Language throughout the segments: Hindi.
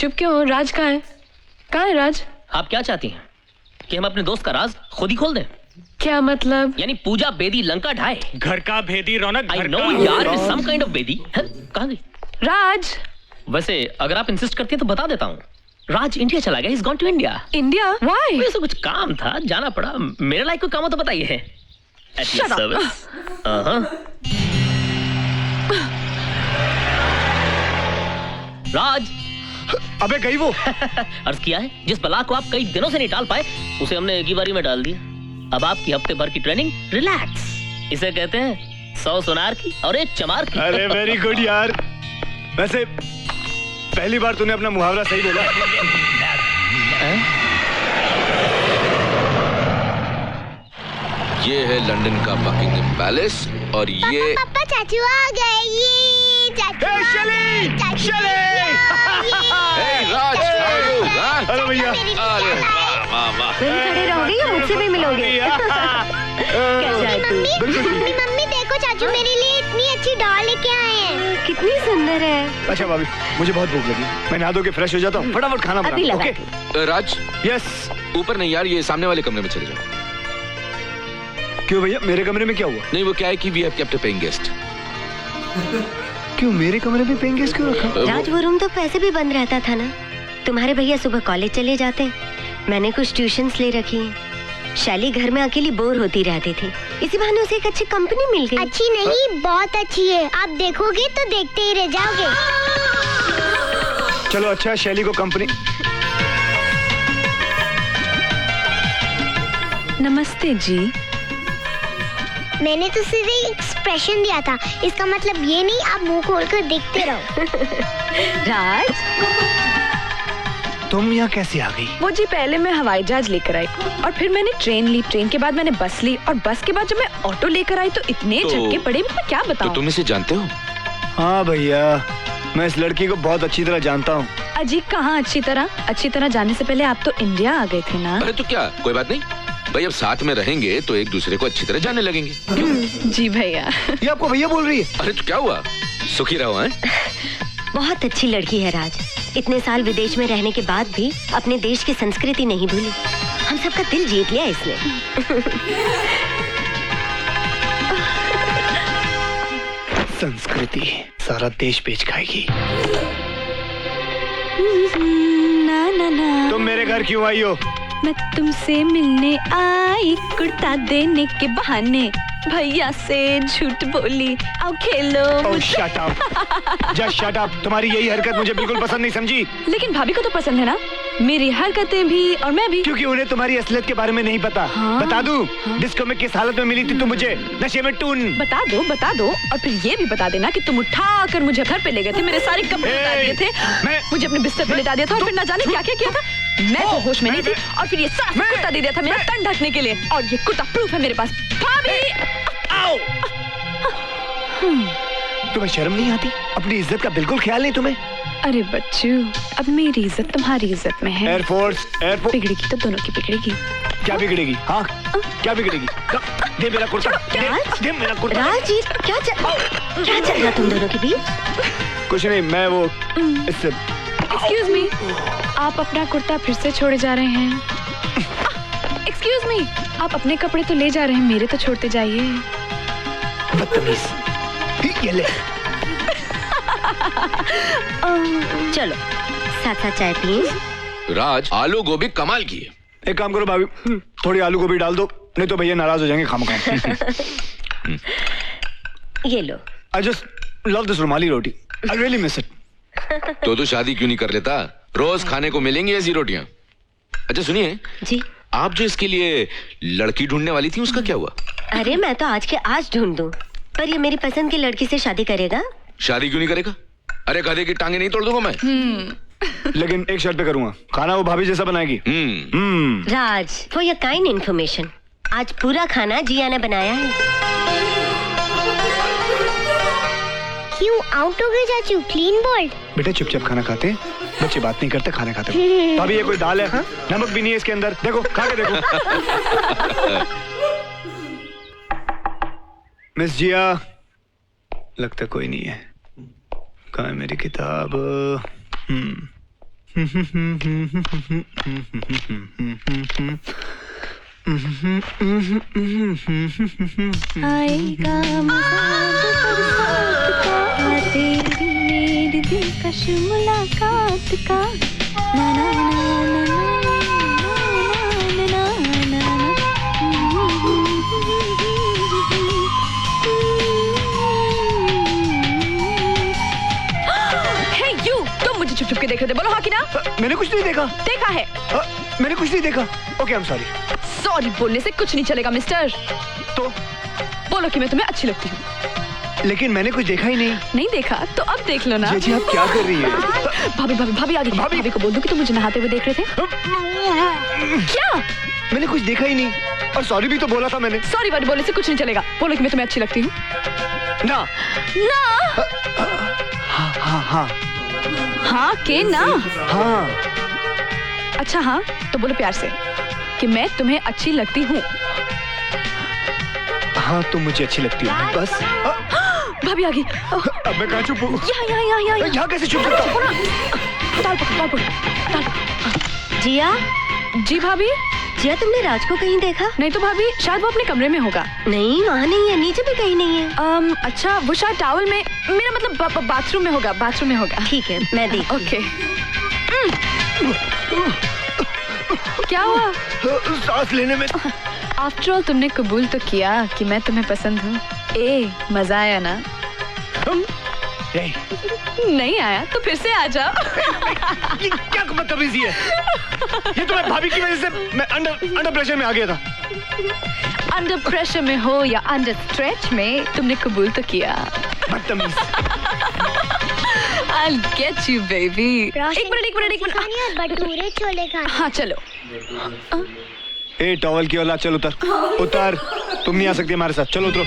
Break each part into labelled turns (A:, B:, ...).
A: चुप क्यों हो? राज कहाँ है? कहाँ है राज?
B: आप क्या चाहती हैं कि हम अपने दोस्त का राज खुद ही खोल दें?
A: क्या मतलब?
B: यानी पूजा बेदी लंका ढाए।
C: घर का भेदी रौनक।
B: आई नो यार, it is some kind of Bedi. कहाँ गई
A: राज?
B: वैसे अगर आप इंसिस्ट करती हैं तो बता देता हूँ, राज इंडिया चला गया। Is gone to India.
A: India? Why?
B: वैसे कुछ काम था, जाना पड़ा। मेरे लायक कोई काम हो तो बताइए। At your service. राज,
D: अबे गई वो।
B: अर्ज किया है, जिस बला को आप कई दिनों से नहीं टाल पाए उसे हमने एक ही बारी में डाल दिया। अब आपकी हफ्ते भर की ट्रेनिंग रिलैक्स। इसे कहते हैं 100 सोनार की और 1 चमार की।
D: अरे वेरी गुड यार। वैसे पहली बार तूने अपना मुहावरा सही बोला।
E: ये है लंदन का बकिंगम पैलेस और ये
F: पापा चाचू आ गए। ये चाचू
E: राज,
D: हेलो भैया।
E: अरे वाह वाह वाह।
F: खड़े रहोगे या मुझसे भी मिलोगे? मम्मी मम्मी देखो, चाचू मेरे लिए इतनी अच्छी डॉल लेके आए हैं। कितनी सुंदर है।
D: अच्छा भाभी, मुझे बहुत भूख लगी, मैं नहा धो के फ्रेश हो जाता हूँ, फटाफट खाना बना। ओके
E: राज,
D: यस।
E: ऊपर नहीं यार, ये सामने वाले कमरे में चले जाओ।
D: क्यों भैया, मेरे कमरे में क्या हुआ?
E: नहीं, वो क्या है कि we have kept a paying guest.
D: क्यों मेरे कमरे में पेइंग गेस्ट क्यों रखा?
F: राज, वो रूम तो पैसे भी बंद रहता था ना। तुम्हारे भैया सुबह कॉलेज चले जाते, मैंने कुछ ट्यूशंस ले रखी हैं। शैली घर में अकेली बोर होती रहती थी, इसी बहाने उसे एक अच्छी कंपनी मिल गई। अच्छी नहीं, बहुत अच्छी है। आप देखोगे तो देखते ही रह जाओगे।
D: चलो अच्छा, शैली को कंपनी।
A: नमस्ते जी।
F: मैंने तो सिर्फ एक एक्सप्रेशन दिया था, इसका मतलब ये नहीं आप मुंह खोलकर देखते रहो।
A: राज,
D: तुम यहाँ कैसे आ गई?
A: वो जी पहले मैं हवाई जहाज लेकर आई और फिर मैंने ट्रेन ली, ट्रेन के बाद मैंने बस ली और बस के बाद जब मैं ऑटो लेकर आई तो इतने झटके पड़े, मैं क्या बताऊं।
E: तो तुम इसे जानते हो?
D: हाँ भैया, मैं इस लड़की को बहुत अच्छी तरह जानता हूँ।
A: अजी कहाँ अच्छी तरह जाने से पहले आप तो इंडिया आ गए थे ना।
E: अरे तो क्या, कोई बात नहीं भाई, अब साथ में रहेंगे तो एक दूसरे को अच्छी तरह जानने लगेंगे।
A: जी भैया।
D: ये आपको भैया बोल रही है?
E: अरे तो क्या हुआ, सुखी रहो हैं?
F: बहुत अच्छी लड़की है राज, इतने साल विदेश में रहने के बाद भी अपने देश की संस्कृति नहीं भूली। हम सबका दिल जीत लिया इसने।
D: संस्कृति सारा देश बेच खाएगी।
A: ना ना ना,
D: तुम मेरे घर क्यों आई हो?
A: मैं तुमसे मिलने आई, कुर्ता देने के बहाने भैया से झूठ बोली। आओ खेलो।
D: Oh, shut up. Just shut up. तुम्हारी यही हरकत मुझे बिल्कुल पसंद नहीं, समझी?
A: लेकिन भाभी को तो पसंद है ना मेरी हरकतें भी और मैं भी।
D: क्योंकि उन्हें तुम्हारी असलियत के बारे में नहीं पता।
A: हाँ?
D: बता दूं, डिस्को में किस हालत में मिली थी तुम मुझे? नशे में टून।
A: बता दो और फिर ये भी बता देना कि तुम उठा कर मुझे घर पे ले गए थे, मेरे सारे कपड़े उतार दिए थे, मुझे अपने बिस्तर पे लेटा दिया था और फिर न जाने क्या क्या किया था। मैं तो होश में नहीं थी और फिर ये साफ कुर्ता दे दिया था मेरा तन ढकने के लिए, और ये कुर्ता प्रूफ है मेरे पास। भाभी,
D: तुम्हें शर्म नहीं आती? अपनी इज्जत का बिल्कुल ख्याल नहीं तुम्हें?
A: अरे बच्चू, अब मेरी इज्जत तुम्हारी इज्जत में है।
D: एयरफोर्स
A: बिगड़ेगी तो दोनों की बिगड़ेगी।
D: क्या बिगड़ेगी? हाँ क्या बिगड़ेगी? दे मेरा कुर्ता, दे मेरा कुर्ता।
F: राज, क्या चल रहा तुम दोनों के बीच?
D: कुछ नहीं, मैं वो इससे।
A: एक्सक्यूज मी, आप अपना कुर्ता फिर से छोड़े जा रहे हैं। एक्सक्यूज मी, आप अपने कपड़े तो ले जा रहे हैं, मेरे तो छोड़ते जाइए।
D: बदतमीज। ये ले।
F: चलो साथ साथ चाय पिए।
E: राज, आलू गोभी कमाल की है।
D: एक काम करो भाभी, थोड़ी आलू गोभी डाल दो, नहीं तो भैया नाराज हो जाएंगे खामखा।
F: ये लो।
D: I just love this rumali roti. I really miss it.
E: तो शादी क्यों नहीं कर लेता? रोज खाने को मिलेंगी ऐसी रोटियां। अच्छा सुनिए
F: जी,
E: आप जो इसके लिए लड़की ढूंढने वाली थी उसका क्या हुआ?
F: अरे मैं तो आज के आज ढूंढ दूं, पर ये मेरी पसंद की लड़की से शादी करेगा।
E: शादी क्यों नहीं करेगा? अरे गधे की टांगे नहीं तोड़ दूंगा मैं।
D: लेकिन एक शर्त पे करूंगा, खाना वो भाभी जैसा बनाएगी।
F: राज, फॉर योर काइंड इन्फॉर्मेशन, आज पूरा खाना जिया ने बनाया है। क्यों आउट हो गए चाचू? Clean bowled.
D: बेटा चुपचाप खाना खाते, बच्चे बात नहीं करते, खाना खाते। भाभी ये कोई दाल है? नमक भी नहीं है इसके अंदर, देखो खा के देखो। मिस जिया, लगता कोई नहीं है। कहाँ है मेरी किताब?
A: आएगा तेरी मेरी दिलकश मुलाकात का ना ना ना ना ना ना ना हे यू तुम मुझे चुप चुप के देख रहे थे बोलो हाँ कि ना
D: मैंने कुछ नहीं देखा।
A: देखा है
D: मैंने कुछ नहीं देखा। Okay I am sorry.
A: Sorry बोलने से कुछ नहीं चलेगा मिस्टर।
D: तो
A: बोलो कि मैं तुम्हें अच्छी लगती हूँ।
D: लेकिन मैंने कुछ देखा ही नहीं।
A: नहीं देखा तो अब देख लो ना।
D: जी आप क्या कर रही है?
A: भाभी भाभी भाभी आ गई। भाभी को बोल दो कि तुम मुझे नहाते हुए देख रहे थे। क्या?
D: मैंने कुछ देखा ही नहीं और सॉरी भी तो बोला था मैंने।
A: सॉरी वाली बोलने से कुछ नहीं चलेगा। बोलो कि मैं तुम्हें अच्छी लगती हूँ।
D: ना
A: ना
D: हाँ हाँ हाँ
A: हाँ के ना
D: हाँ।
A: अच्छा हाँ तो बोलो प्यार से कि मैं तुम्हें अच्छी लगती हूँ।
D: हाँ तुम मुझे अच्छी लगती हो बस।
A: भाभी आ गई।
D: अब मैं कहाँ चुप हूँ? यहाँ कैसे चुप सकता हूँ?
F: जिया
A: जी भाभी।
F: जिया तुमने राज को कहीं देखा?
A: नहीं तो भाभी शायद वो अपने कमरे में होगा।
F: नहीं वहाँ नहीं है, नीचे भी कहीं नहीं है।
A: अच्छा वो शायद टॉवल में मेरा मतलब बाथरूम में होगा। बाथरूम में होगा।
F: ठीक है मैं देख।
A: ओके। क्या हुआ?
D: सांस लेने में।
A: आफ्टर ऑल तुमने कबूल तो किया कि मैं तुम्हें पसंद हूँ। मजा आया ना? नहीं आया तो फिर से आ जाओ।
D: ये क्या बदतमीजी है? ये तो मैं भाभी की वजह से मैं अंडर प्रेशर में आ गया था।
A: अंडर प्रेशर में हो या अंडर स्ट्रेच में तुमने कबूल तो किया।
D: बदतमीज।
A: I'll get you baby। एक मिनट।
F: भटूरे छोले खा।
A: हाँ चलो।
D: ए टॉवल की औलाद चल उतर। तुम नहीं आ सकती हमारे साथ। चलो उतरो।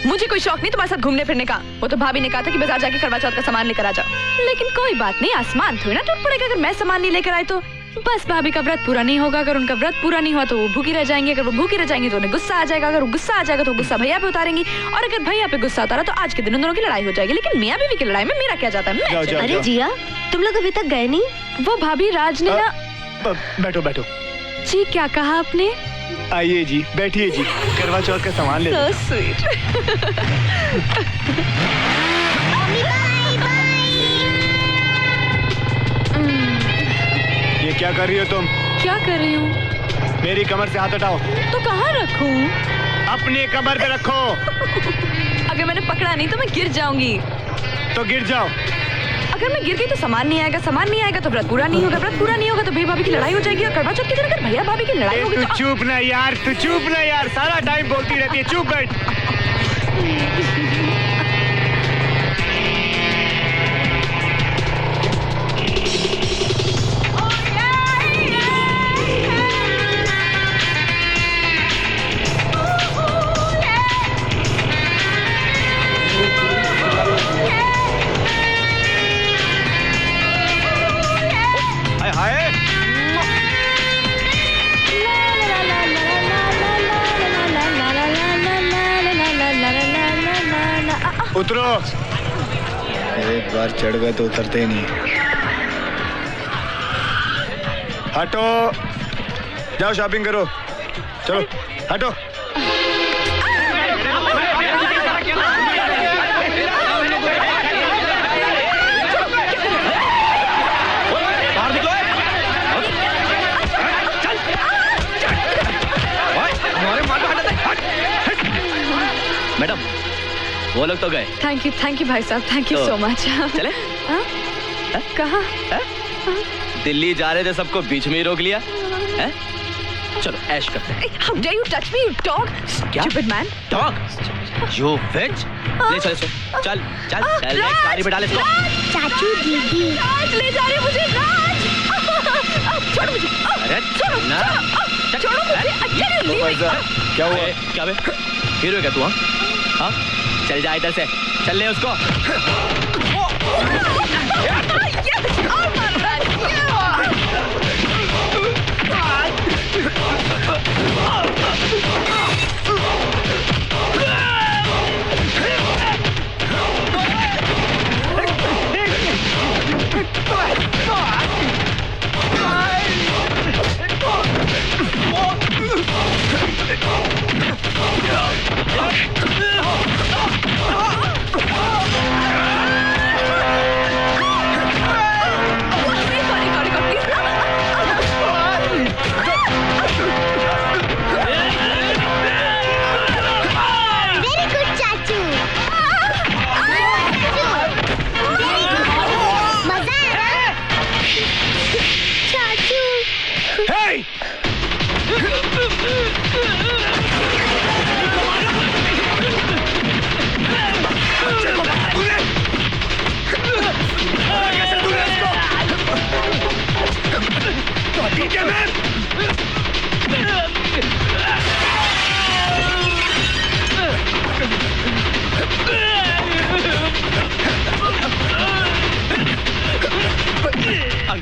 A: मुझे कोई शौक नहीं तुम्हारे साथ घूमने फिरने का। वो तो भाभी ने कहा था कि बाजार जाके करवा चौथ का सामान लेकर आ जाओ। लेकिन कोई बात नहीं आसमान थोड़ी ना टूट पड़ेगा अगर मैं सामान नहीं लेकर आए तो। बस भाभी का व्रत पूरा नहीं होगा। अगर उनका व्रत पूरा नहीं हुआ तो वो भूखी रह जाएंगे। अगर वो भूखी रह जाएंगे तो उन्हें गुस्सा आ जाएगा। अगर वो गुस्सा आ जाएगा तो गुस्सा भैया पे उतारेंगी। और अगर भैया पे गुस्सा उतारा तो आज के दिन उन दोनों की लड़ाई हो जाएगी। लेकिन मियां बीवी की लड़ाई में मेरा क्या जाता है? मैं
F: अरे जिया तुम लोग अभी तक गए नहीं?
A: वो भाभी राज ने ना।
D: बैठो।
A: जी क्या कहा आपने?
D: आइए जी बैठिए जी। करवा चौथ का सामान ले।
A: So sweet।
D: ये क्या कर रही हो तुम?
A: क्या कर रही हूँ?
D: मेरी कमर से हाथ हटाओ।
A: तो कहाँ रखूं?
D: अपने कमर पे रखो।
A: अगर मैंने पकड़ा नहीं तो मैं गिर जाऊंगी।
D: तो गिर जाओ।
A: अगर मैं गिर गई तो सामान नहीं आएगा। सामान नहीं आएगा तो व्रत पूरा नहीं होगा। व्रत पूरा नहीं होगा तो भैया भाभी की लड़ाई हो जाएगी। और करवा चौथ के दिन अगर भैया भाभी की लड़ाई होगी
D: तू
A: तो
D: चुप ना यार। सारा टाइम बोलती रहती है। चुप बैठ। उतरो। एक बार चढ़ गए तो उतरते ही नहीं। हटो। जाओ शॉपिंग करो। चलो हटो।
B: मैडम वो लोग तो गए।
A: थैंक यू भाई साहब। Thank you so much.
B: चले?
A: कहाँ?
B: दिल्ली जा रहे थे सबको बीच में ही रोक लिया है? चलो ऐश करते हैं।
A: How dare you touch me, you dog? Stupid man.
B: Dog? You bitch? ले चल गाड़ी में डाल इसको।
F: चाचू दीदी
A: राज ले जा रहे मुझे। राज छोड़ो मुझे।
B: अरे
A: छोड़ो
B: ना।
A: छोड़ो मुझे।
D: क्या हुआ?
B: क्या बे? हीरो क्या तू? हाँ चल जा इधर से। चल ले उसको।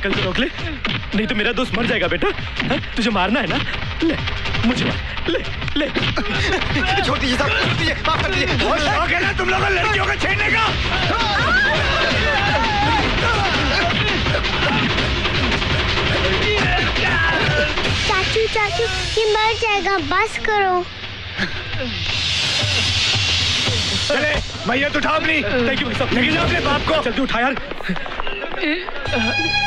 D: अंकल को रोक ले, नहीं तो मेरा दोस्त मर जाएगा बेटा। हाँ? तुझे मारना है ना, ले मुझे मार, ले ले।
C: छोड़ दीजिए साहब, छोड़ दीजिए, माफ कर दीजिए।
D: और शौक है ना तुम लोगों लड़कियों का छेड़ने का?
G: चाचू चाचू ये मर जाएगा, बस करो।
D: चले भैया तो उठा अपनी। थैंक यू भाई साहब, लेकिन अपने बाप को जल्दी उठा यार।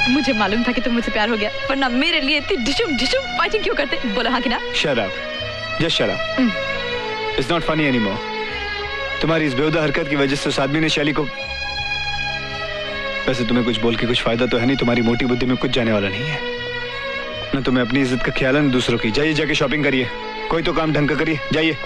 A: मुझे मालूम था कि तुम मुझसे प्यार हो गया, वरना मेरे लिए इतनी डिशुम डिशुम फाइटिंग क्यों करते? बोलो हाँ कि ना?
D: Shut up, just shut up. It's not funny anymore. तुम्हारी इस बेहुदा हरकत की वजह से उस आदमी ने शैली को, वैसे तुम्हें कुछ बोल के कुछ फायदा तो है नहीं, तुम्हारी मोटी बुद्धि में कुछ जाने वाला नहीं है ना। तुम्हें अपनी इज्जत का ख्याल है ना दूसरों की। जाइए जाके शॉपिंग करिए, कोई तो काम ढंग का करिए, जाइए।